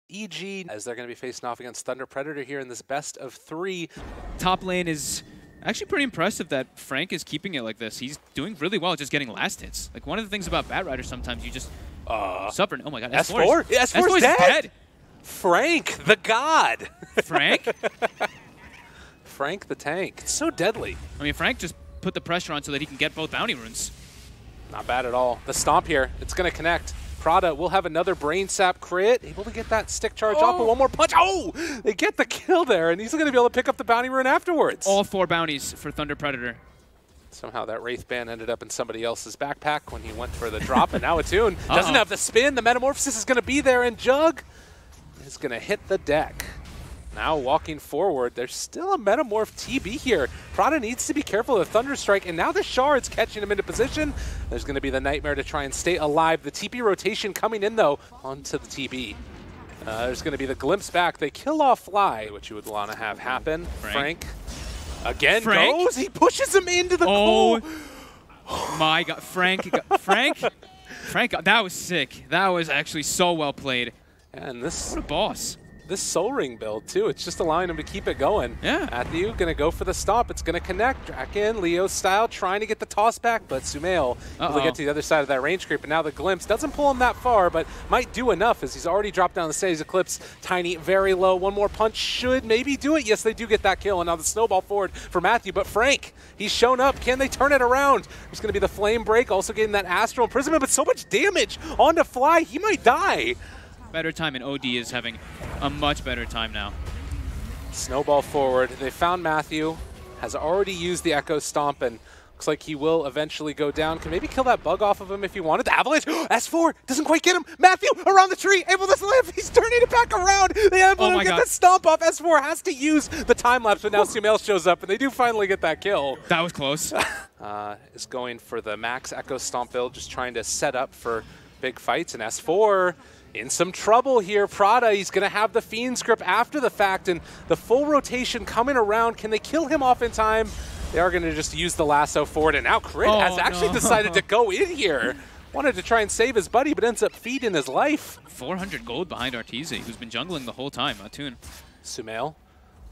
EG, as they're going to be facing off against Thunder.Predator here in this best of 3. Top lane is actually pretty impressive that Frank is keeping it like this. He's doing really well just getting last hits. Like, one of the things about Batrider, sometimes you just suffer. Oh my god, S4? S4 is dead? Frank, the god. Frank? Frank the tank. It's so deadly. I mean, Frank just put the pressure on so that he can get both bounty runes. Not bad at all. The stomp here, it's going to connect. Prada will have another brain sap crit, able to get that stick charge off, but one more punch. Oh, they get the kill there, and he's going to be able to pick up the bounty rune afterwards. All 4 bounties for Thunder.Predator. Somehow that Wraith Band ended up in somebody else's backpack when he went for the drop, and now Attune doesn't have the spin. The Metamorphosis is going to be there, and Jug is going to hit the deck. Now walking forward, there's still a Metamorph TB here. Prada needs to be careful of the Thunder Strike, and now the Shard's catching him into position. There's going to be the Nightmare to try and stay alive. The TP rotation coming in, though, onto the TB. There's going to be the Glimpse back. They kill off Fly, which you would want to have happen. Frank again goes. He pushes him into the coal. My god, Frank, that was sick. That was actually so well played. And this, what a boss. This Soul Ring build, too, it's just allowing him to keep it going. Yeah. Matthew going to go for the stomp. It's going to connect. Draken, Leo style, trying to get the toss back, but Sumail able to get to the other side of that range creep. And now the Glimpse doesn't pull him that far, but might do enough as he's already dropped down the stage. Eclipse, tiny, very low. One more punch should maybe do it. Yes, they do get that kill. And now the snowball forward for Matthew. But Frank, he's shown up. Can they turn it around? There's going to be the Flame Break, also getting that Astral Imprisonment, but so much damage onto Fly. He might die. Better time, and OD is having a much better time now. Snowball forward. They found Matthew, has already used the Echo Stomp, and looks like he will eventually go down. Can maybe kill that bug off of him if he wanted. The Avalanche, S4 doesn't quite get him. Matthew around the tree, able to live. He's turning it back around. They are able to get the stomp off. S4 has to use the time lapse, but now Sumail shows up, and they do finally get that kill. That was close. Is going for the max Echo Stomp build, just trying to set up for big fights, and S4 in some trouble here. Prada, he's going to have the Fiend's Grip after the fact, and the full rotation coming around. Can they kill him off in time? They are going to just use the lasso forward, and now Crit has actually decided to go in here. Wanted to try and save his buddy, but ends up feeding his life. 400 gold behind RTZ, who's been jungling the whole time. Attune. Sumail,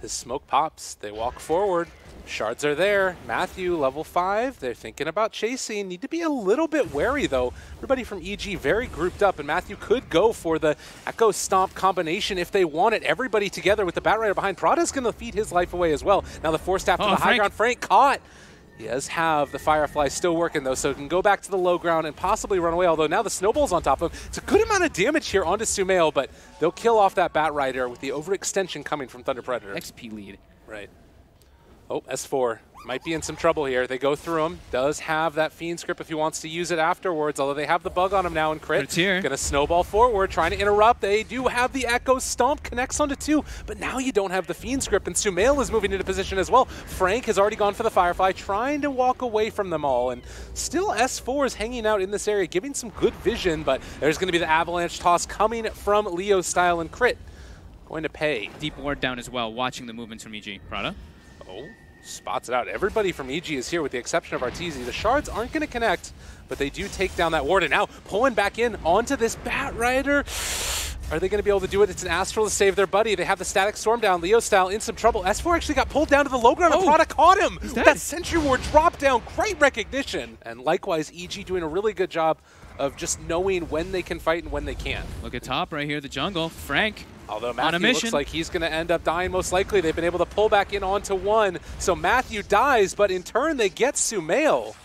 his smoke pops. They walk forward. Shards are there. Matthew, level 5. They're thinking about chasing. Need to be a little bit wary, though. Everybody from EG very grouped up, and Matthew could go for the Echo Stomp combination if they want it. Everybody together with the Batrider behind. Prada's going to feed his life away as well. Now the Force Staff to the high ground. Frank caught. He does have the Firefly still working, though, so he can go back to the low ground and possibly run away, although now the Snowball's on top of him. It's a good amount of damage here onto Sumail, but they'll kill off that Batrider with the overextension coming from Thunder.Predator. XP lead. Right. Oh, S4 might be in some trouble here. They go through him. Does have that Fiend's Grip if he wants to use it afterwards, although they have the bug on him now, and Crit going to snowball forward, trying to interrupt. They do have the Echo Stomp, connects onto 2, but now you don't have the Fiend's Grip, and Sumail is moving into position as well. Frank has already gone for the Firefly, trying to walk away from them all, and still S4 is hanging out in this area, giving some good vision, but there's going to be the Avalanche toss coming from Leo style, and Crit going to pay. Deep ward down as well, watching the movements from EG. Prada? Oh, spots it out. Everybody from EG is here with the exception of RTZ. The Shards aren't going to connect, but they do take down that ward. And now pulling back in onto this Batrider. Are they going to be able to do it? It's an Astral to save their buddy. They have the Static Storm down. Leo style in some trouble. S4 actually got pulled down to the low ground, and Prada caught him. That Sentry Ward dropped down. Great recognition. And likewise, EG doing a really good job of just knowing when they can fight and when they can't. Look at top right here, the jungle. Frank. Although Matthew looks like he's going to end up dying most likely. They've been able to pull back in onto 1. So Matthew dies, but in turn they get Sumail.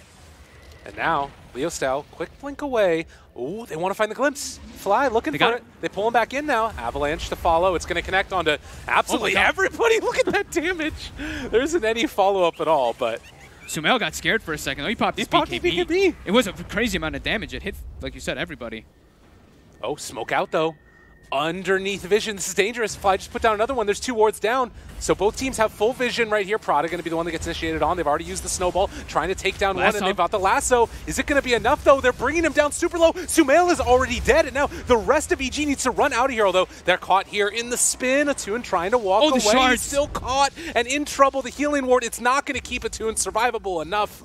And now, Leo style, quick blink away. Ooh, they want to find the Glimpse. Fly looking for it. They pull him back in now. Avalanche to follow. It's going to connect onto absolutely everybody. Look at that damage. There isn't any follow-up at all, but Sumail got scared for a second. Oh, he popped his BKB. It was a crazy amount of damage. It hit, like you said, everybody. Oh, smoke out, though. Underneath vision. This is dangerous. Fly just put down another one. There's 2 wards down. So both teams have full vision right here. Prada going to be the one that gets initiated on. They've already used the snowball, trying to take down one, and they've got the lasso. Is it going to be enough, though? They're bringing him down super low. Sumail is already dead, and now the rest of EG needs to run out of here, although they're caught here in the spin. Attune trying to walk away. He's still caught and in trouble. The healing ward, it's not going to keep Attune survivable enough.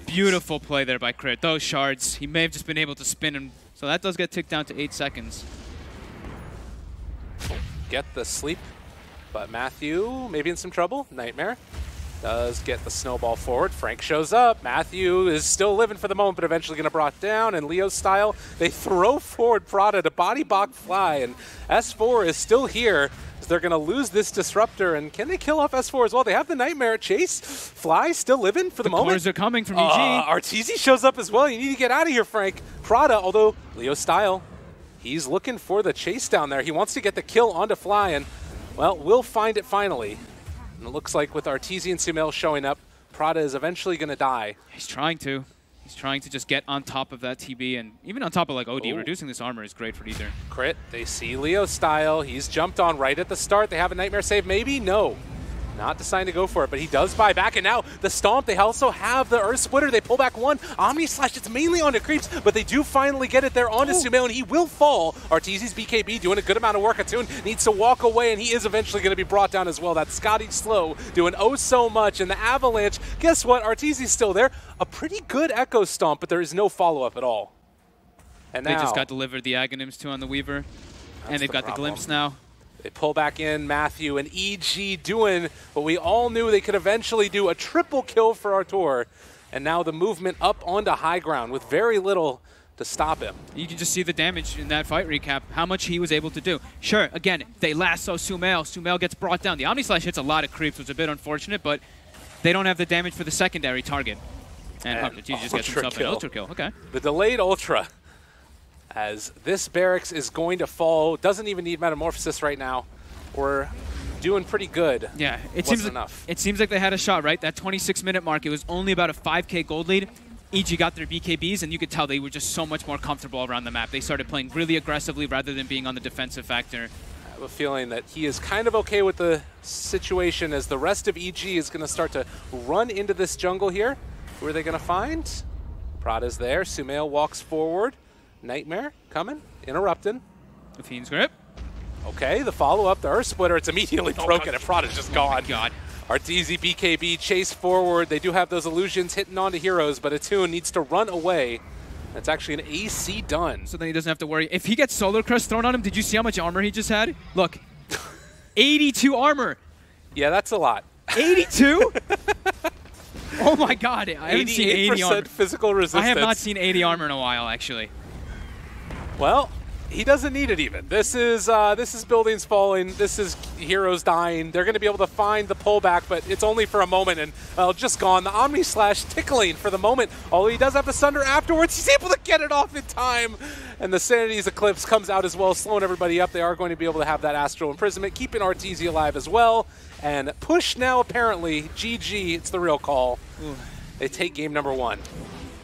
Beautiful play there by Crit. Those shards, he may have just been able to spin him. So that does get ticked down to 8 seconds. get the sleep, but Matthew maybe in some trouble. Nightmare does get the snowball forward. Frank shows up. Matthew is still living for the moment, but eventually going to brought down. And Leo style, they throw forward Prada to body block Fly, and S4 is still here. So they're going to lose this disruptor, and can they kill off S4 as well? They have the Nightmare chase. Fly still living for the moment. The cores are coming from EG. RTZ shows up as well. You need to get out of here, Frank. Prada, although Leo style, he's looking for the chase down there. He wants to get the kill onto Fly, and well, we'll find it finally. And it looks like with RTZ and Sumail showing up, Prada is eventually going to die. He's trying to. He's trying to just get on top of that TB, and even on top of like OD, reducing this armor is great for either. Crit, they see Leo style. He's jumped on right at the start. They have a Nightmare save, maybe? No. Not deciding to go for it, but he does buy back, and now the Stomp, they also have the Earth Splitter. They pull back one. Omni Slash, it's mainly onto Creeps, but they do finally get it there onto Sumail, and he will fall. RTZ's BKB doing a good amount of work. Atune needs to walk away, and he is eventually going to be brought down as well. That's Scotty Slow doing oh so much, and the Avalanche, guess what? RTZ's still there. A pretty good Echo Stomp, but there is no follow-up at all. And now, they just got delivered the Aghanims too on the Weaver, and they've got the Glimpse now. They pull back in Matthew and EG doing what we all knew they could eventually do, a triple kill for Artur. And now the movement up onto high ground with very little to stop him. You can just see the damage in that fight recap, how much he was able to do. Sure, again, they lasso Sumail. Sumail gets brought down. The Omni Slash hits a lot of creeps, which is a bit unfortunate, but they don't have the damage for the secondary target. And RTZ just gets himself an ultra kill. Okay. The delayed ultra, as this barracks is going to fall. Doesn't even need Metamorphosis right now. We're doing pretty good. Yeah, it seems like they had a shot, right? That 26-minute mark, it was only about a 5K gold lead. EG got their BKBs, and you could tell they were just so much more comfortable around the map. They started playing really aggressively rather than being on the defensive factor. I have a feeling that he is kind of okay with the situation as the rest of EG is going to start to run into this jungle here. Who are they going to find? Prada's there. Sumail walks forward. Nightmare coming, interrupting. The Fiend's Grip. Okay, the follow-up, the Earth Splitter, it's immediately broken, and Prada's just gone. God. RTZ BKB chase forward. They do have those illusions hitting onto heroes, but Atune needs to run away. That's actually an AC done. So then he doesn't have to worry. If he gets Solar Crest thrown on him, did you see how much armor he just had? Look, 82 armor. Yeah, that's a lot. 82? Oh my God, I haven't seen 80 armor. Physical resistance. I have not seen 80 armor in a while, actually. Well, he doesn't need it even. This is buildings falling. This is heroes dying. They're going to be able to find the pullback, but it's only for a moment, and just gone. The Omni Slash tickling for the moment. Although he does have the Sunder afterwards, he's able to get it off in time. And the Sanity's Eclipse comes out as well, slowing everybody up. They are going to be able to have that Astral Imprisonment, keeping RTZ alive as well. And push now, apparently. GG, it's the real call. Ooh. They take game number 1.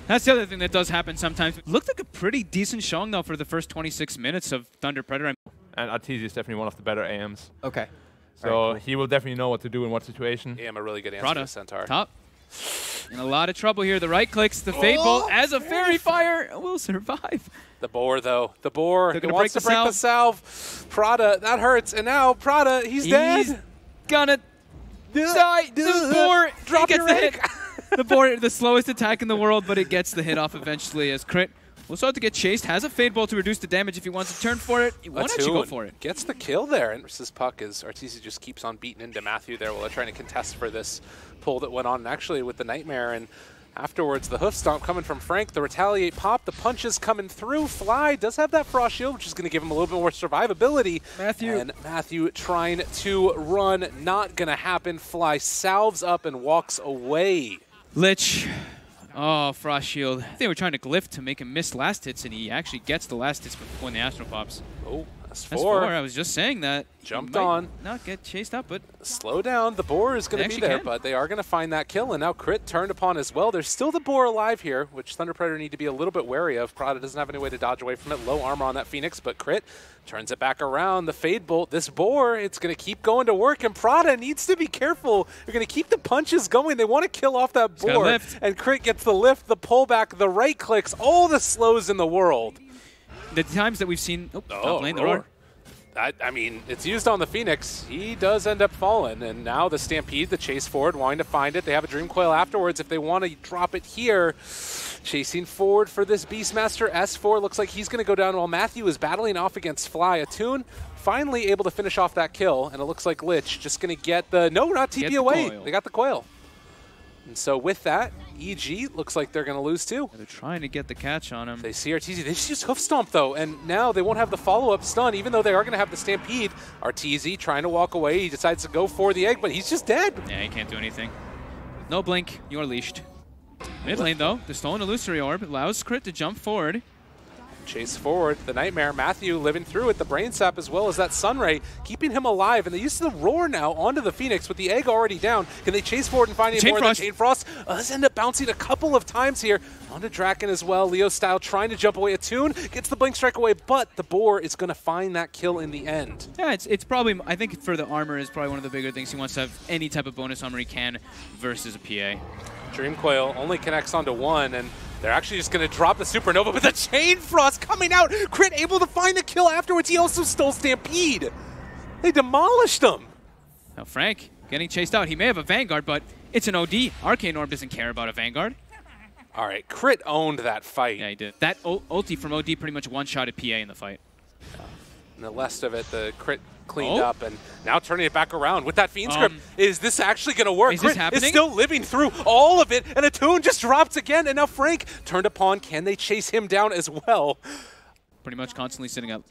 That's the other thing that does happen sometimes. It looked like a pretty decent showing, though, for the first 26 minutes of Thunder.Predator. And RTZ is definitely one of the better AMs. Okay. So cool. He will definitely know what to do in what situation. AM a really good answer Prada, to Centaur. Top. In a lot of trouble here. The right clicks, the Fade Bolt as a Fairy Fire will survive. The Boar, though. The Boar, he wants to break the salve. Prada, that hurts. And now Prada, he's dead. Gonna die. The Boar drop gets the hit. The Boar, the slowest attack in the world, but it gets the hit off eventually as Crit will start to get chased. Has a Fade Bolt to reduce the damage if he wants to turn for it. He won't actually go for it. Gets the kill there. And versus Puck as RTZ just keeps on beating into Matthew there while they're trying to contest for this pull that went on. And actually with the Nightmare and afterwards the Hoof Stomp coming from Frank, the Retaliate pop, the punches coming through. Fly does have that Frost Shield, which is going to give him a little bit more survivability. And Matthew trying to run, not going to happen. Fly salves up and walks away. Lich. Oh, Frost Shield. They were trying to glyph to make him miss last hits, and he actually gets the last hits when the Astral pops. Oh, that's S4. I was just saying that. Jumped on. Not get chased up, but slow down. The Boar is going to be there, but they are going to find that kill, and now Crit turned upon as well. There's still the Boar alive here, which Thunder.Predator need to be a little bit wary of. Prada doesn't have any way to dodge away from it. Low armor on that Phoenix, but Crit turns it back around. The Fade Bolt, this Boar, it's going to keep going to work, and Prada needs to be careful. They're going to keep the punches going. They want to kill off that Boar, and Crit gets the lift, the pullback, the right clicks, all the slows in the world. The times that we've seen... Oh, top lane, the roar. I mean, it's used on the Phoenix. He does end up falling, and now the Stampede, the chase forward, wanting to find it. They have a Dream Coil afterwards if they want to drop it here. Chasing forward for this Beastmaster. S4 looks like he's going to go down while Matthew is battling off against Fly. Attune finally able to finish off that kill, and it looks like Lich just going to get the... No, not TP away. They got the coil. And so with that, EG looks like they're going to lose too. They're trying to get the catch on him. They see RTZ. They just hoof stomp though, and now they won't have the follow-up stun, even though they are going to have the Stampede. RTZ trying to walk away. He decides to go for the egg, but he's just dead. Yeah, he can't do anything. No blink. You're leashed. Mid lane though, the stolen illusory orb allows Crit to jump forward. Chase forward, the Nightmare, Matthew living through it, the Brain Sap as well as that Sunray, keeping him alive, and they use the Roar now onto the Phoenix with the egg already down. Can they chase forward and find any more than Chain Frost? Does end up bouncing a couple of times here onto Draken as well. Leo style trying to jump away. Attune gets the Blink Strike away, but the Boar is going to find that kill in the end. Yeah, it's probably, I think for the armor is probably one of the bigger things. He wants to have any type of bonus armor he can versus a PA. Dream Coil only connects onto one, and they're actually just going to drop the Supernova, but the Chain Frost coming out. Crit able to find the kill afterwards. He also stole Stampede. They demolished him. Now Frank getting chased out. He may have a Vanguard, but it's an OD. Arcane Orb doesn't care about a Vanguard. All right, Crit owned that fight. Yeah, he did. That ulti from OD pretty much one-shotted PA in the fight. And the rest of it, the Crit cleaned up, and now turning it back around with that Fiend Script. Is this actually going to work? Is this happening? Is still living through all of it, and Attune just drops again, and now Frank turned upon. Can they chase him down as well? Pretty much constantly sitting at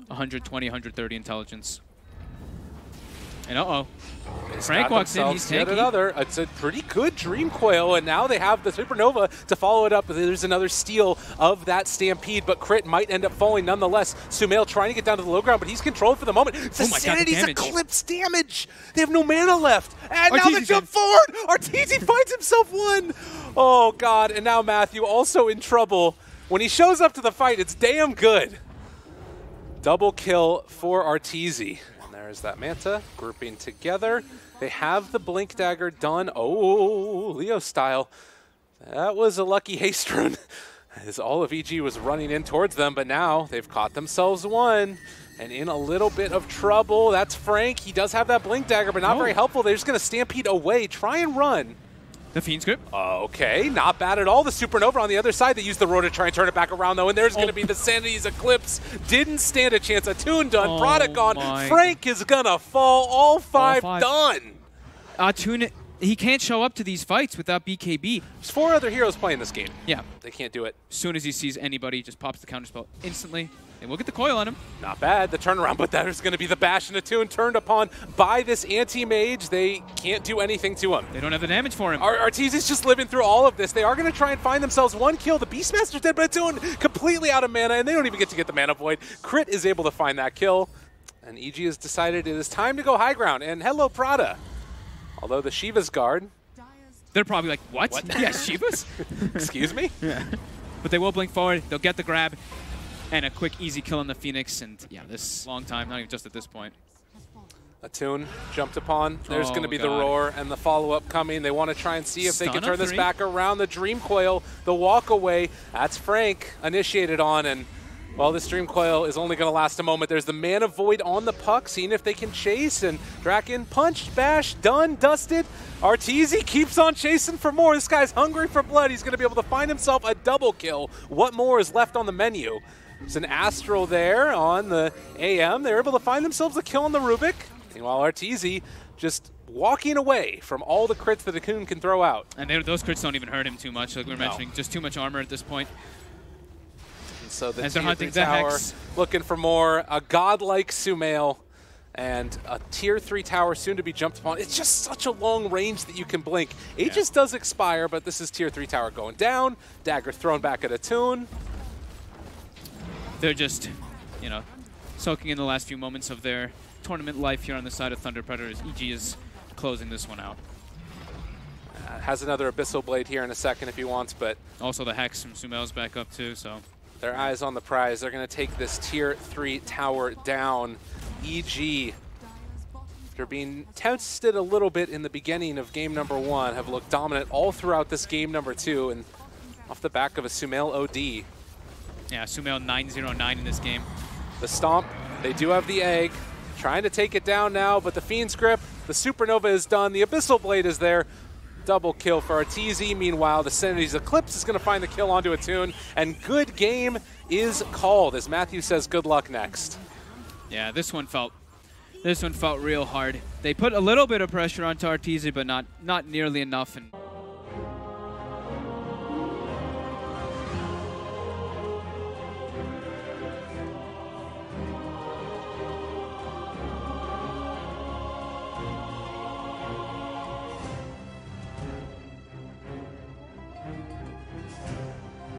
120, 130 intelligence. And Frank walks in, he's tanky. Another. It's a pretty good Dream Coil, and now they have the Supernova to follow it up. There's another steal of that Stampede, but Crit might end up falling nonetheless. Sumail trying to get down to the low ground, but he's controlled for the moment. The Sanity's eclipse damage. They have no mana left. And now they jump forward. RTZ finds himself one. Oh, God. And now Matthew also in trouble. When he shows up to the fight, it's damn good. Double kill for RTZ. There's that Manta grouping together. They have the Blink Dagger done. Oh, Leo style. That was a lucky haste rune as all of EG was running in towards them, but now they've caught themselves one and in a little bit of trouble. That's Frank. He does have that Blink Dagger, but not very helpful. They're just going to Stampede away, try and run. The Fiend Script. Okay, not bad at all. The Supernova on the other side. They use the Roar to try and turn it back around, though, and there's going to be the Sanity's Eclipse. Didn't stand a chance. Attune done, Product gone. Frank is going to fall. All five done. Attune, he can't show up to these fights without BKB. There's 4 other heroes playing this game. Yeah. They can't do it. As soon as he sees anybody, he just pops the counterspell instantly. And we'll get the coil on him. Not bad, the turnaround, but that is going to be the bash, and Attune turned upon by this anti-mage. They can't do anything to him. They don't have the damage for him. RTZ is just living through all of this. They are going to try and find themselves one kill. The Beastmaster's dead, but Attune completely out of mana, and they don't even get to get the Mana Void. Crit is able to find that kill, and EG has decided it is time to go high ground. And hello, Prada. Although the Shiva's guard. They're probably like, what? Yeah, Shiva's? Excuse me? Yeah. But they will blink forward. They'll get the grab. And a quick, easy kill on the Phoenix, and yeah, this long time, not even just at this point. Attune jumped upon. There's going to be the Roar and the follow-up coming. They want to try and see if they can turn this back around. The Dream Coil, the walk away. That's Frank initiated on, and well, this Dream Coil is only going to last a moment. There's the Mana Void on the puck, seeing if they can chase, and Draken punched, bash, done, dusted. RTZ keeps on chasing for more. This guy's hungry for blood. He's going to be able to find himself a double kill. What more is left on the menu? There's an Astral there on the AM. They're able to find themselves a kill on the Rubik. Meanwhile, RTZ just walking away from all the crits that Attune can throw out. And those crits don't even hurt him too much, like we were mentioning. Just too much armor at this point. And so the As they're hunting Tier 3 tower Hex. looking for more. A godlike Sumail and a Tier 3 tower soon to be jumped upon. It's just such a long range that you can blink. Aegis does expire, but this is Tier 3 tower going down. Dagger thrown back at Attune. They're just, you know, soaking in the last few moments of their tournament life here on the side of Thunder.Predator. EG is closing this one out. Has another Abyssal Blade here in a second if he wants, but also the Hex from Sumail's back up too, so. Their eyes on the prize. They're going to take this Tier 3 tower down. EG, after being tested a little bit in the beginning of game number 1, have looked dominant all throughout this game number 2, and off the back of a Sumail OD. Yeah, Sumail 909 in this game. The Stomp, they do have the egg. Trying to take it down now, but the Fiend's Grip, the Supernova is done. The Abyssal Blade is there. Double kill for RTZ. Meanwhile, the Sanity's Eclipse is going to find the kill onto a Tune, and good game is called as Matthew says good luck next. Yeah, this one felt real hard. They put a little bit of pressure onto RTZ, but not nearly enough. And